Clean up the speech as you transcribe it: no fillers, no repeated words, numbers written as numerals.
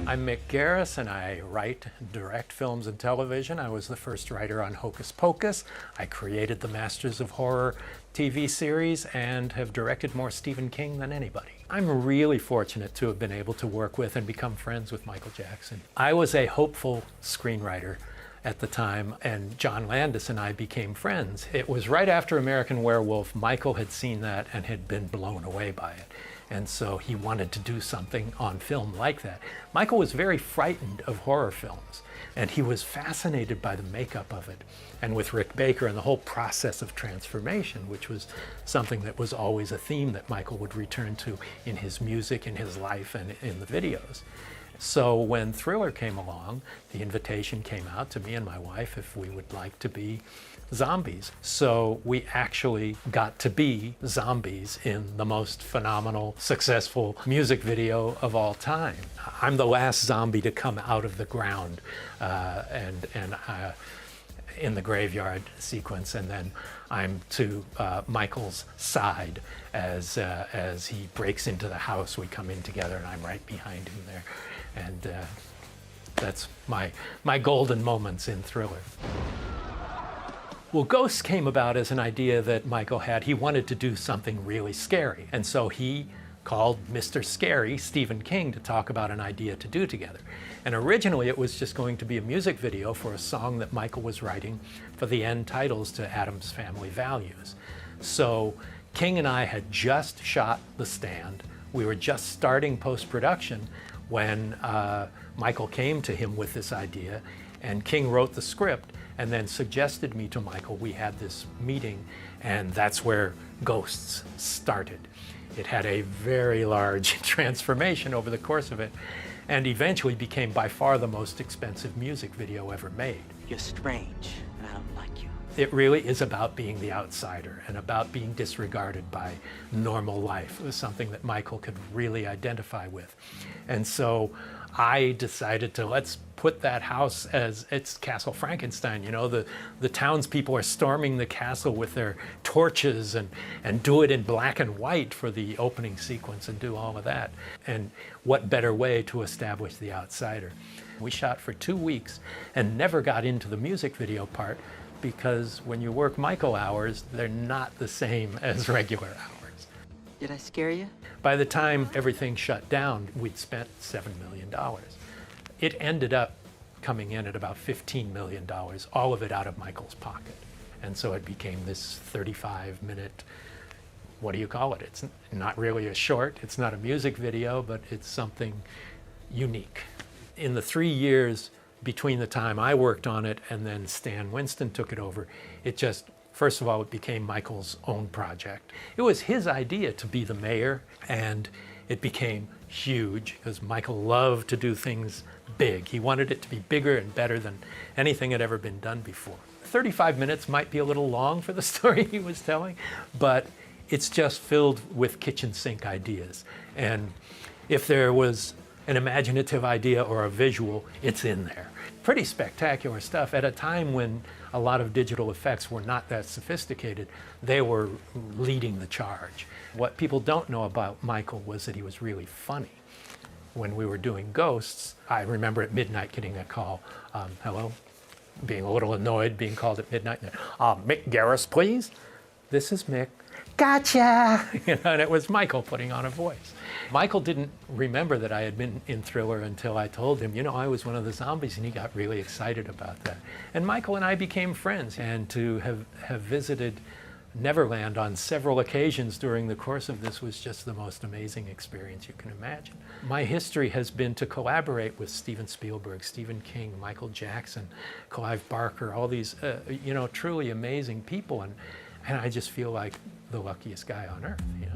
I'm Mik Garris, and I write and direct films and television. I was the first writer on Hocus Pocus. I created the Masters of Horror TV series and have directed more Stephen King than anybody. I'm really fortunate to have been able to work with and become friends with Michael Jackson. I was a hopeful screenwriter at the time, and John Landis and I became friends. It was right after American Werewolf. Michael had seen that and had been blown away by it. And so he wanted to do something on film like that. Michael was very frightened of horror films, and he was fascinated by the makeup of it, and with Rick Baker and the whole process of transformation, which was something that was always a theme that Michael would return to in his music, in his life, and in the videos. So when Thriller came along, the invitation came out to me and my wife if we would like to be zombies. So we actually got to be zombies in the most phenomenal, successful music video of all time. I'm the last zombie to come out of the ground in the graveyard sequence, and then I'm to Michael's side as he breaks into the house. We come in together, and I'm right behind him there. And that's my golden moments in Thriller. Well, Ghosts came about as an idea that Michael had. He wanted to do something really scary. And so he called Mr. Scary, Stephen King, to talk about an idea to do together. And originally it was just going to be a music video for a song that Michael was writing for the end titles to Addams Family Values. So King and I had just shot The Stand. We were just starting post-production when Michael came to him with this idea, and King wrote the script and then suggested me to Michael. We had this meeting, and that's where Ghosts started. It had a very large transformation over the course of it, and eventually became by far the most expensive music video ever made. You're strange, and I don't like you. It really is about being the outsider and about being disregarded by normal life. It was something that Michael could really identify with. And so I decided to let's put that house as it's Castle Frankenstein. You know, the townspeople are storming the castle with their torches and do it in black and white for the opening sequence and do all of that. And what better way to establish the outsider? We shot for 2 weeks and never got into the music video part, because when you work Michael hours, they're not the same as regular hours. Did I scare you? By the time everything shut down, we'd spent $7 million. It ended up coming in at about $15 million, all of it out of Michael's pocket. And so it became this 35-minute, what do you call it? It's not really a short, it's not a music video, but it's something unique. In the 3 years between the time I worked on it and then Stan Winston took it over, it just, first of all, it became Michael's own project. It was his idea to be the mayor, and it became huge because Michael loved to do things big. He wanted it to be bigger and better than anything had ever been done before. 35 minutes might be a little long for the story he was telling, but it's just filled with kitchen sink ideas. And if there was an imaginative idea or a visual, it's in there. Pretty spectacular stuff at a time when a lot of digital effects were not that sophisticated. They were leading the charge. What people don't know about Michael was that he was really funny. When we were doing Ghosts, I remember at midnight getting a call, hello, being a little annoyed being called at midnight. Mik Garris, please. This is Mick. Gotcha! You know, and it was Michael putting on a voice. Michael didn't remember that I had been in Thriller until I told him, you know, I was one of the zombies, and he got really excited about that. And Michael and I became friends, and to have visited Neverland on several occasions during the course of this was just the most amazing experience you can imagine. My history has been to collaborate with Steven Spielberg, Stephen King, Michael Jackson, Clive Barker, all these, you know, truly amazing people, and I just feel like the luckiest guy on earth, you know.